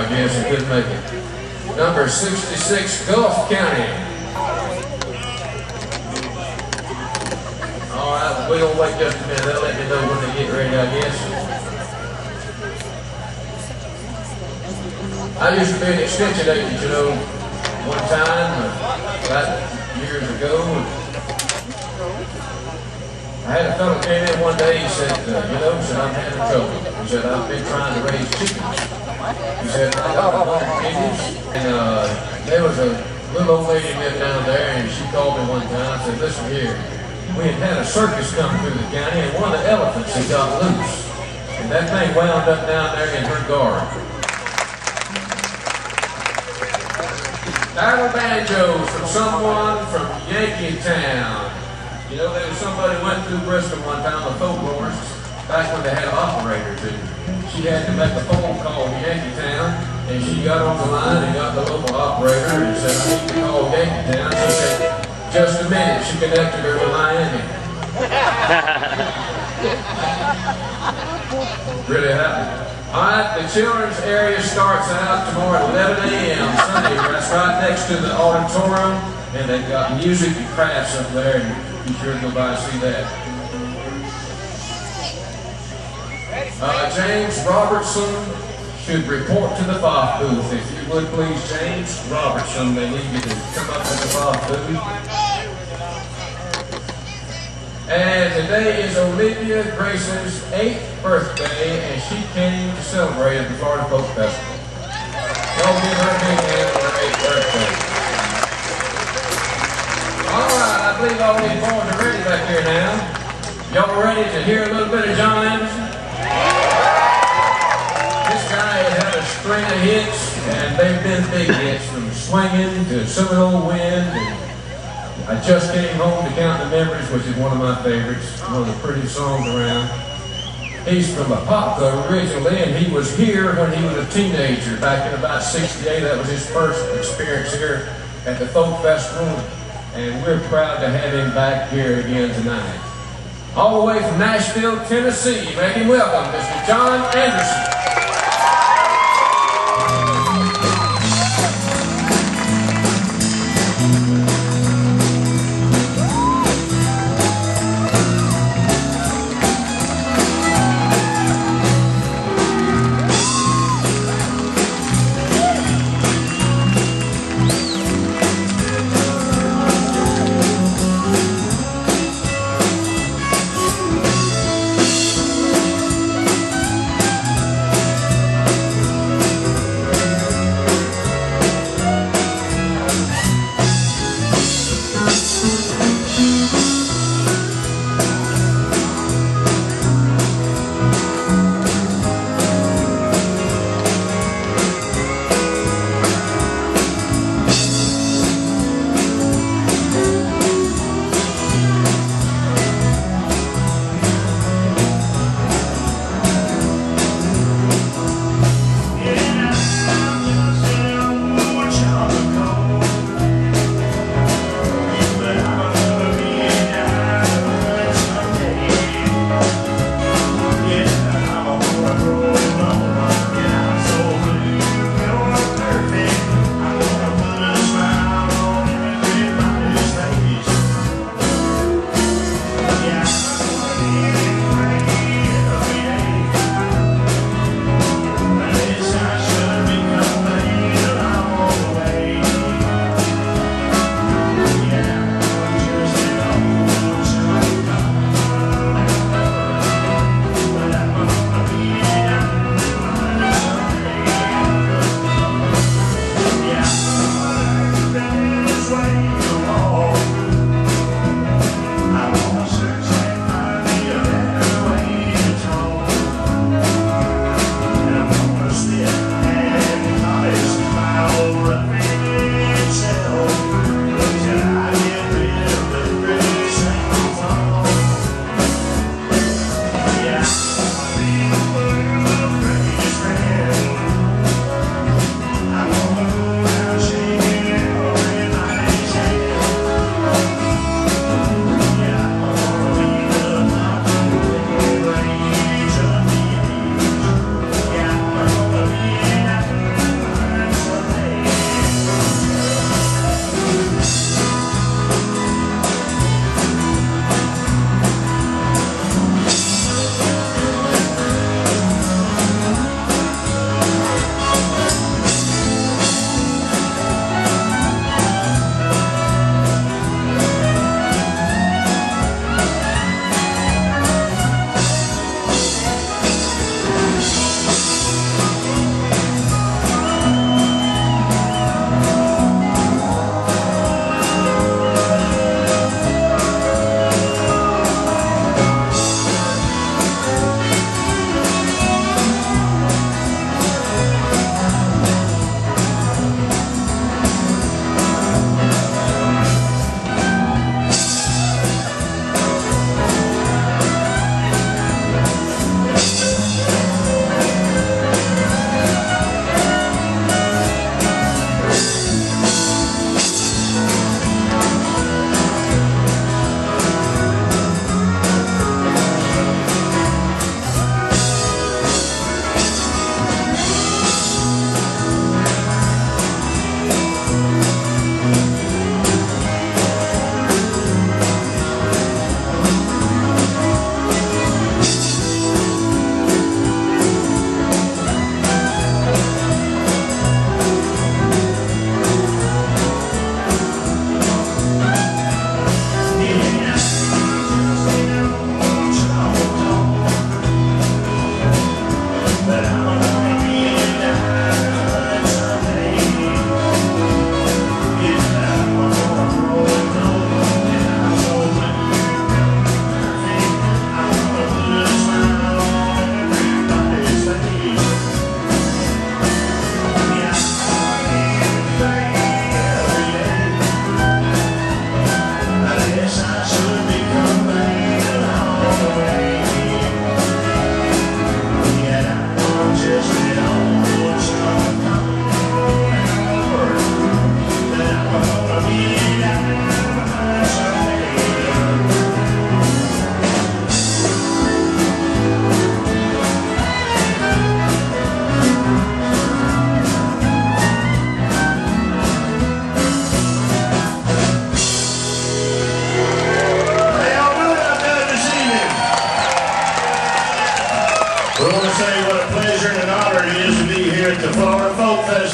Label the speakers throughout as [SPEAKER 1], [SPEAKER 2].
[SPEAKER 1] I guess, and couldn't make it. Number 66, Gulf County. All right, we're going to wait just a minute. They'll let me know when they get ready, I guess. I used to be an extension agent, you know, one time, about years ago. I had a fellow came in one day, he said, you know, he said, I'm having trouble. He said, I've been trying to raise chickens. He said, I got 100 chickens. And there was a little old lady lived down there, and she called me one time and said, listen here, we had a circus come through the county, and one of the elephants had got loose. And that thing wound up down there in her garden. Battle banjos from someone from Yankee Town. You know, there was somebody went through Bristol one time, a folklorist, back when they had operators, and she had to make a phone call to Yankee Town, and she got on the line and got the local operator and said, I need to call Yankee Town. She said, just a minute. She connected her with Miami. Really happened. All right, the children's area starts out tomorrow at 11 a.m. Sunday. That's right next to the auditorium, and they've got music and crafts up there, and be sure to go by and see that. James Robertson should report to the Foff booth. If you would please, James Robertson, they need you to come up to the Foff booth. And today is Olivia Grace's 8th birthday, and she came to celebrate at the Florida Folk Festival. Y'all give her a big hand for her 8th birthday. All right, I believe all these boys are ready back here now. Y'all ready to hear a little bit of John Anderson? This guy has had a string of hits, and they've been big hits, from Swinging to Seminole Wind, and I Just Came Home to Count the Memories, which is one of my favorites, one of the prettiest songs around. He's from Apopka originally, and he was here when he was a teenager, back in about '68. That was his first experience here at the Folk Festival, and we're proud to have him back here again tonight. All the way from Nashville, Tennessee, make him welcome, Mr. John Anderson.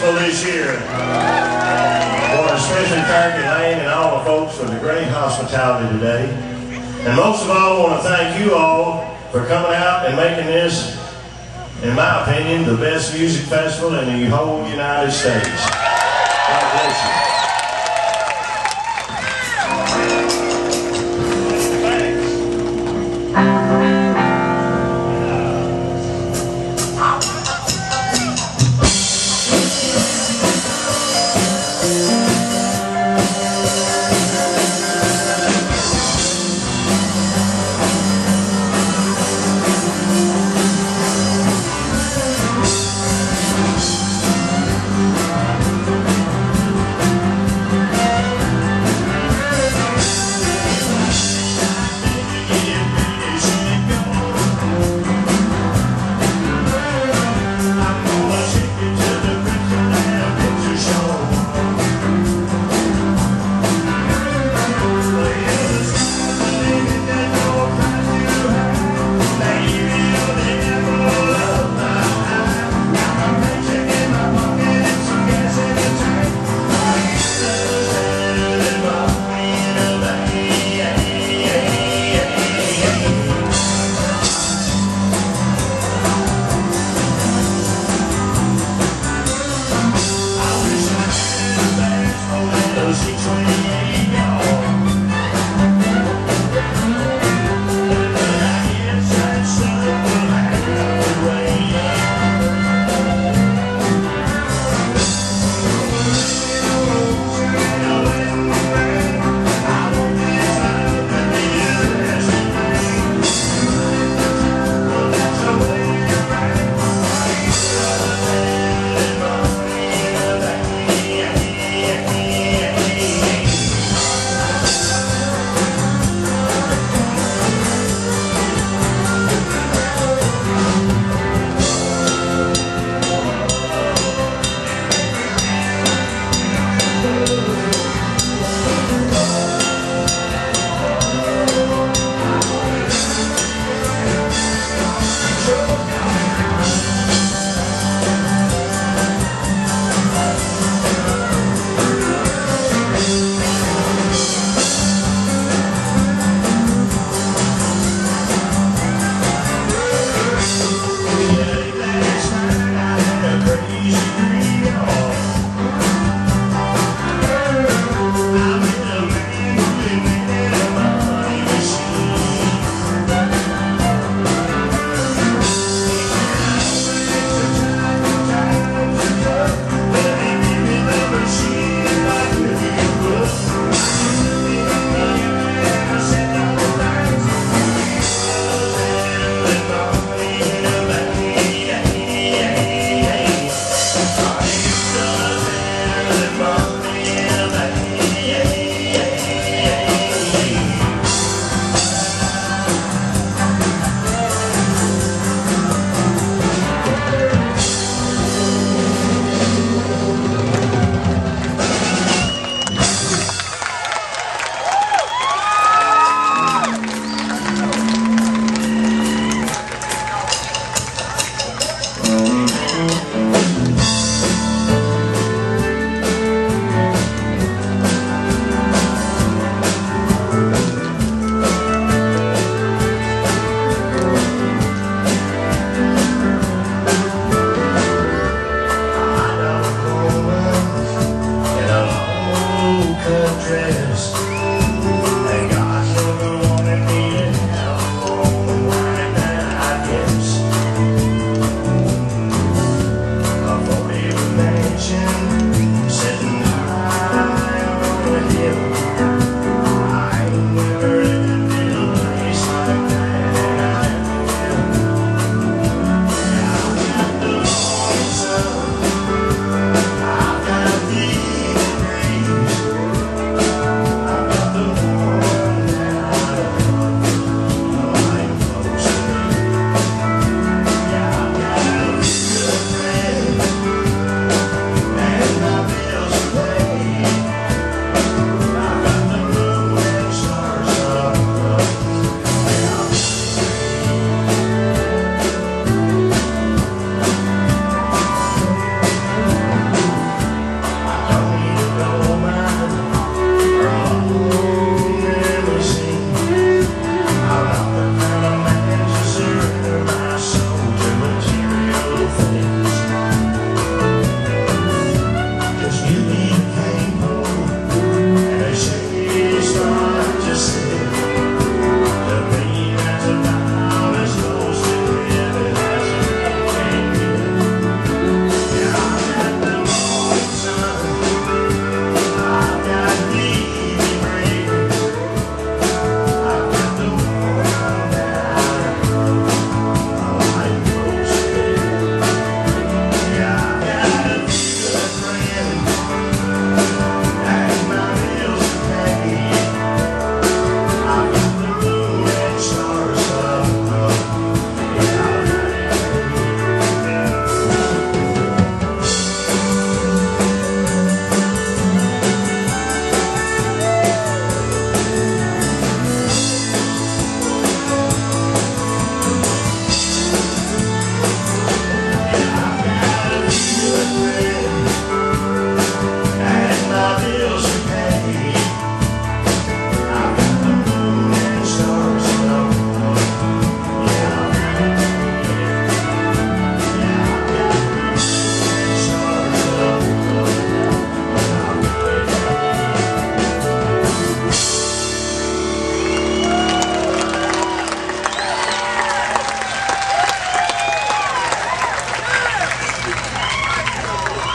[SPEAKER 2] festival this year. I want to especially thank Elaine and all the folks for the great hospitality today. And most of all, I want to thank you all for coming out and making this, in my opinion, the best music festival in the whole United States. God bless you.